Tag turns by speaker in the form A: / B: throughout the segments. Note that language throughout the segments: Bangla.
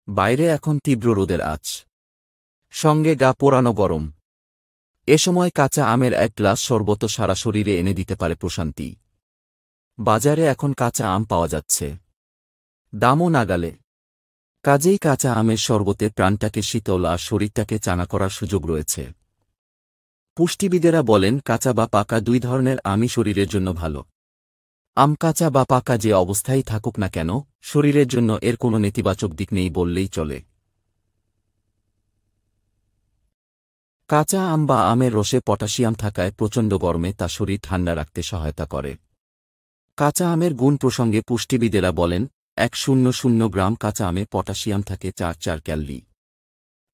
A: বাইরে এখন তীব্র রোদের আঁচ, সঙ্গে গা পোড়ানো গরম। এ সময় কাঁচা আমের এক গ্লাস শরবত সারা শরীরে এনে দিতে পারে প্রশান্তি। বাজারে এখন কাঁচা আম পাওয়া যাচ্ছে, দামও নাগালে। কাজেই কাঁচা আমের শরবতে প্রাণটাকে শীতল আর শরীরটাকে চাঙা করার সুযোগ রয়েছে। পুষ্টিবিদেরা বলেন কাঁচা বা পাকা দুই ধরনের আমই শরীরের জন্য ভালো। আম কাঁচা বা পাকা যে অবস্থায় থাকুক না কেন, শরীরের জন্য এর কোনো নেতিবাচক দিক নেই বললেই চলে। কাঁচা আম বা আমের রসে পটাশিয়াম থাকায় প্রচণ্ড গরমে তা শরীর ঠান্ডা রাখতে সহায়তা করে। কাঁচা আমের গুণ প্রসঙ্গে পুষ্টিবিদেরা বলেন 100 গ্রাম কাঁচা আমে পটাশিয়াম থাকে 4 ক্যালরি।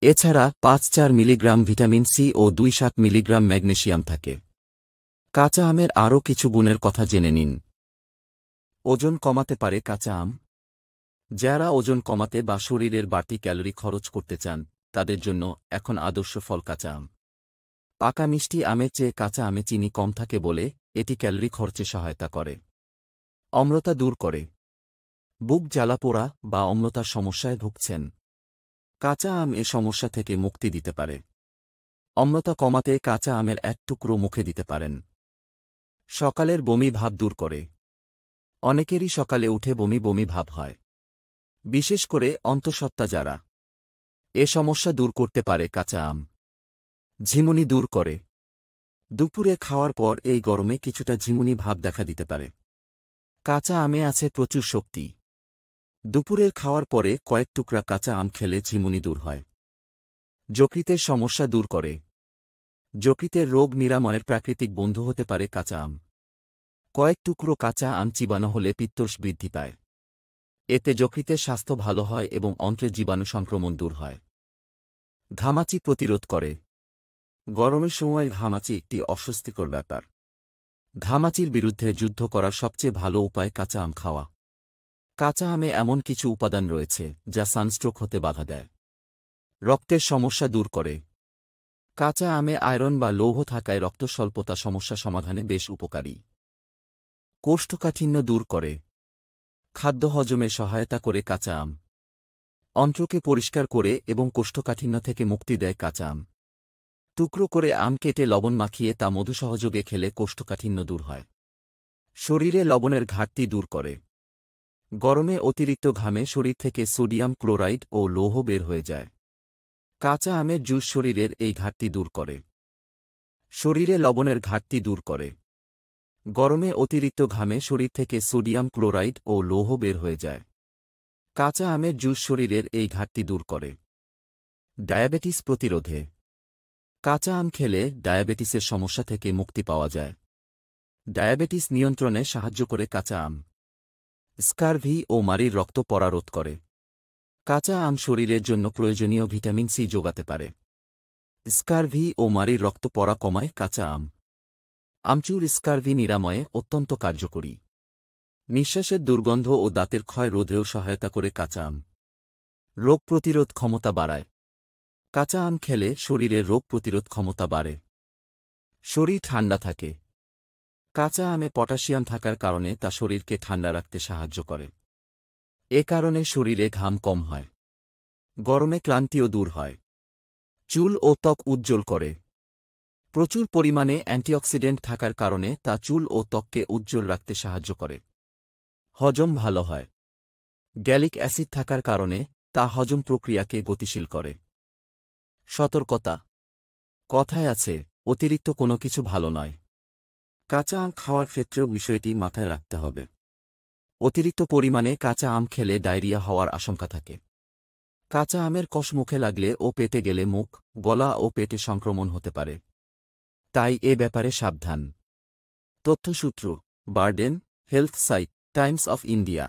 A: এছাড়া 5 মিলিগ্রাম ভিটামিন সি ও 2 মিলিগ্রাম ম্যাগনেসিয়াম থাকে। কাঁচা আমের আরও কিছু গুণের কথা জেনে নিন। ওজন কমাতে পারে কাঁচা আম। যারা ওজন কমাতে বা শরীরের বাড়তি ক্যালোরি খরচ করতে চান, তাদের জন্য এখন আদর্শ ফল কাঁচা আম। পাকা মিষ্টি আমের চেয়ে কাঁচা আমে চিনি কম থাকে বলে এটি ক্যালোরি খরচে সহায়তা করে। অম্লতা দূর করে। বুক জ্বালাপোড়া বা অম্লতার সমস্যায় ভুগছেন? কাঁচা আম এ সমস্যা থেকে মুক্তি দিতে পারে। অম্লতা কমাতে কাঁচা আমের এক টুকরো মুখে দিতে পারেন। সকালের বমি ভাব দূর করে। অনেকেরই সকালে উঠে বমি বমি ভাব হয়, বিশেষ করে অন্তঃসত্ত্বা যারা। এ সমস্যা দূর করতে পারে কাঁচা আম। ঝিমুনি দূর করে। দুপুরে খাওয়ার পর এই গরমে কিছুটা ঝিমুনি ভাব দেখা দিতে পারে। কাঁচা আমে আছে প্রচুর শক্তি। দুপুরের খাওয়ার পরে কয়েক টুকরা কাঁচা আম খেলে ঝিমুনি দূর হয়। যকৃতের সমস্যা দূর করে। যকৃতের রোগ নিরাময়ের প্রাকৃতিক বন্ধু হতে পারে কাঁচা আম। কয়েক টুকরো কাঁচা আম চিবানো হলে পিত্তরস বৃদ্ধি পায়। এতে যকৃতের স্বাস্থ্য ভালো হয় এবং অন্ত্রের জীবাণু সংক্রমণ দূর হয়। ঘামাচি প্রতিরোধ করে। গরমের সময় ঘামাচি একটি অস্বস্তিকর ব্যাপার। ঘামাচির বিরুদ্ধে যুদ্ধ করার সবচেয়ে ভালো উপায় কাঁচা আম খাওয়া। কাঁচা আমে এমন কিছু উপাদান রয়েছে যা সানস্ট্রোক হতে বাধা দেয়। রক্তের সমস্যা দূর করে। কাঁচা আমে আয়রন বা লৌহ থাকায় রক্তস্বল্পতা সমস্যা সমাধানে বেশ উপকারী। কোষ্ঠকাঠিন্য দূর করে। খাদ্য হজমে সহায়তা করে কাঁচা আম। অন্ত্রকে পরিষ্কার করে এবং কোষ্ঠকাঠিন্য থেকে মুক্তি দেয় কাঁচা আম। টুকরো করে আম কেটে লবণ মাখিয়ে তা মধু সহযোগে খেলে কোষ্ঠকাঠিন্য দূর হয়। শরীরে লবণের ঘাটতি দূর করে। গরমে অতিরিক্ত ঘামে শরীর থেকে সোডিয়াম ক্লোরাইড ও লৌহ বের হয়ে যায়। কাঁচা আমের জুস শরীরের এই ঘাটতি দূর করে। শরীরে লবণের ঘাটতি দূর করে। গরমে অতিরিক্ত ঘামে শরীর থেকে সোডিয়াম ক্লোরাইড ও লৌহ বের হয়ে যায়। কাঁচা আমের জুস শরীরের এই ঘাটতি দূর করে। ডায়াবেটিস প্রতিরোধে। কাঁচা আম খেলে ডায়াবেটিসের সমস্যা থেকে মুক্তি পাওয়া যায়। ডায়াবেটিস নিয়ন্ত্রণে সাহায্য করে কাঁচা আম। স্কারভি ও মারির রক্ত পড়া রোধ করে। কাঁচা আম শরীরের জন্য প্রয়োজনীয় ভিটামিন সি যোগাতে পারে। স্কারভি ও মারির রক্ত পড়া কমায় কাঁচা আম। আমচুর স্কারভি নিরাময়ে অত্যন্ত কার্যকরী। নিঃশ্বাসের দুর্গন্ধ ও দাঁতের ক্ষয় রোধেও সহায়তা করে কাঁচা আম। রোগ প্রতিরোধ ক্ষমতা বাড়ায়। কাঁচা আম খেলে শরীরের রোগ প্রতিরোধ ক্ষমতা বাড়ে। শরীর ঠান্ডা থাকে। কাঁচা আমে পটাশিয়াম থাকার কারণে তা শরীরকে ঠান্ডা রাখতে সাহায্য করে। এ কারণে শরীরে ঘাম কম হয়। গরমে ক্লান্তিও দূর হয়। চুল ও ত্বক উজ্জ্বল করে। প্রচুর পরিমাণে অ্যান্টিঅক্সিডেন্ট থাকার কারণে তা চুল ও ত্বককে উজ্জ্বল রাখতে সাহায্য করে। হজম ভালো হয়। গ্যালিক অ্যাসিড থাকার কারণে তা হজম প্রক্রিয়াকে গতিশীল করে। সতর্কতা। কথায় আছে, অতিরিক্ত কোনো কিছু ভালো নয়। কাঁচা আম খাওয়ার ক্ষেত্রেও বিষয়টি মাথায় রাখতে হবে। অতিরিক্ত পরিমাণে কাঁচা আম খেলে ডায়রিয়া হওয়ার আশঙ্কা থাকে। কাঁচা আমের কষ মুখে লাগলে ও পেটে গেলে মুখ, গলা ও পেটে সংক্রমণ হতে পারে। তাই এ ব্যাপারে সাবধান। তথ্যসূত্র: burden health site, Times of India.